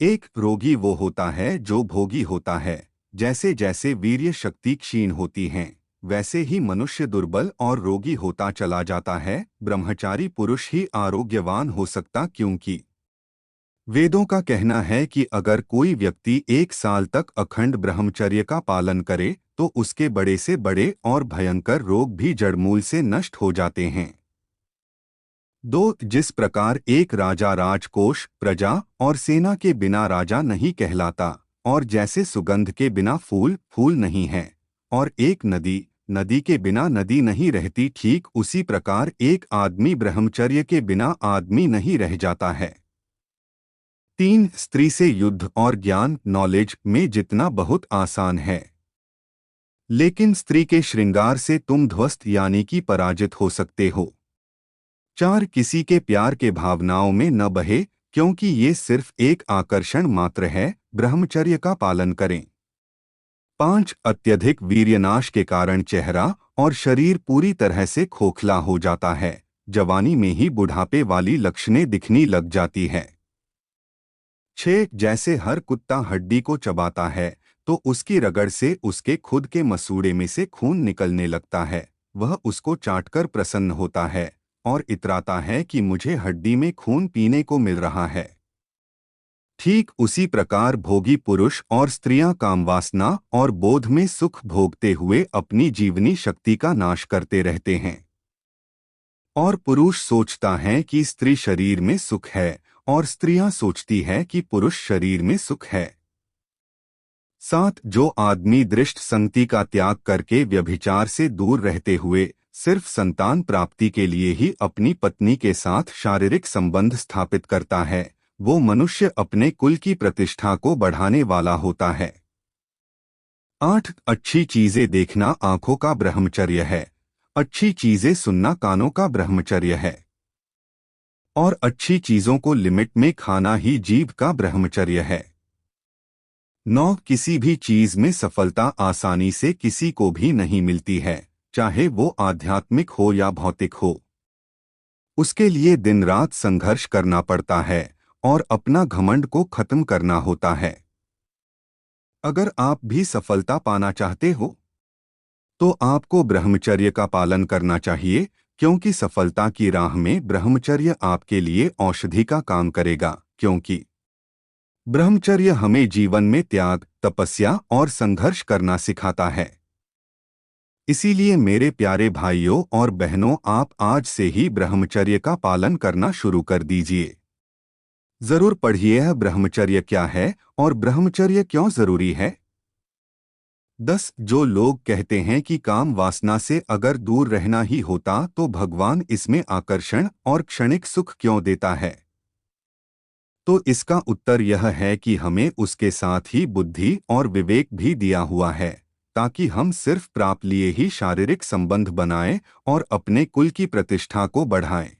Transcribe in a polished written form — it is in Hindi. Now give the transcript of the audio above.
एक रोगी वो होता है जो भोगी होता है। जैसे जैसे वीर्य शक्ति क्षीण होती है, वैसे ही मनुष्य दुर्बल और रोगी होता चला जाता है। ब्रह्मचारी पुरुष ही आरोग्यवान हो सकता, क्योंकि वेदों का कहना है कि अगर कोई व्यक्ति 1 साल तक अखंड ब्रह्मचर्य का पालन करे तो उसके बड़े से बड़े और भयंकर रोग भी जड़मूल से नष्ट हो जाते हैं। दो, जिस प्रकार एक राजा राजकोष, प्रजा और सेना के बिना राजा नहीं कहलाता, और जैसे सुगंध के बिना फूल फूल नहीं है, और एक नदी नदी के बिना नदी नहीं रहती, ठीक उसी प्रकार एक आदमी ब्रह्मचर्य के बिना आदमी नहीं रह जाता है। 3, स्त्री से युद्ध और ज्ञान नॉलेज में जितना बहुत आसान है, लेकिन स्त्री के श्रृंगार से तुम ध्वस्त यानी कि पराजित हो सकते हो। 4, किसी के प्यार के भावनाओं में न बहे, क्योंकि ये सिर्फ एक आकर्षण मात्र है। ब्रह्मचर्य का पालन करें। 5, अत्यधिक वीर्यनाश के कारण चेहरा और शरीर पूरी तरह से खोखला हो जाता है। जवानी में ही बुढ़ापे वाली लक्षणें दिखने लग जाती है। 6, जैसे हर कुत्ता हड्डी को चबाता है तो उसकी रगड़ से उसके खुद के मसूड़े में से खून निकलने लगता है, वह उसको चाटकर प्रसन्न होता है और इतराता है कि मुझे हड्डी में खून पीने को मिल रहा है। ठीक उसी प्रकार भोगी पुरुष और स्त्रियां कामवासना और बोध में सुख भोगते हुए अपनी जीवनी शक्ति का नाश करते रहते हैं। और पुरुष सोचता है कि स्त्री शरीर में सुख है और स्त्रियां सोचती है कि पुरुष शरीर में सुख है। 7, जो आदमी दृष्ट संगति का त्याग करके व्यभिचार से दूर रहते हुए सिर्फ संतान प्राप्ति के लिए ही अपनी पत्नी के साथ शारीरिक संबंध स्थापित करता है, वो मनुष्य अपने कुल की प्रतिष्ठा को बढ़ाने वाला होता है। 8, अच्छी चीजें देखना आंखों का ब्रह्मचर्य है, अच्छी चीजें सुनना कानों का ब्रह्मचर्य है, और अच्छी चीजों को लिमिट में खाना ही जीभ का ब्रह्मचर्य है। 9, किसी भी चीज में सफलता आसानी से किसी को भी नहीं मिलती है, चाहे वो आध्यात्मिक हो या भौतिक हो। उसके लिए दिन रात संघर्ष करना पड़ता है और अपना घमंड को खत्म करना होता है। अगर आप भी सफलता पाना चाहते हो तो आपको ब्रह्मचर्य का पालन करना चाहिए, क्योंकि सफलता की राह में ब्रह्मचर्य आपके लिए औषधि का काम करेगा। क्योंकि ब्रह्मचर्य हमें जीवन में त्याग, तपस्या और संघर्ष करना सिखाता है। इसीलिए मेरे प्यारे भाइयों और बहनों, आप आज से ही ब्रह्मचर्य का पालन करना शुरू कर दीजिए। जरूर पढ़िए ब्रह्मचर्य क्या है और ब्रह्मचर्य क्यों जरूरी है। 10, जो लोग कहते हैं कि काम वासना से अगर दूर रहना ही होता तो भगवान इसमें आकर्षण और क्षणिक सुख क्यों देता है, तो इसका उत्तर यह है कि हमें उसके साथ ही बुद्धि और विवेक भी दिया हुआ है, ताकि हम सिर्फ प्राप्त लिए ही शारीरिक संबंध बनाएं और अपने कुल की प्रतिष्ठा को बढ़ाएं।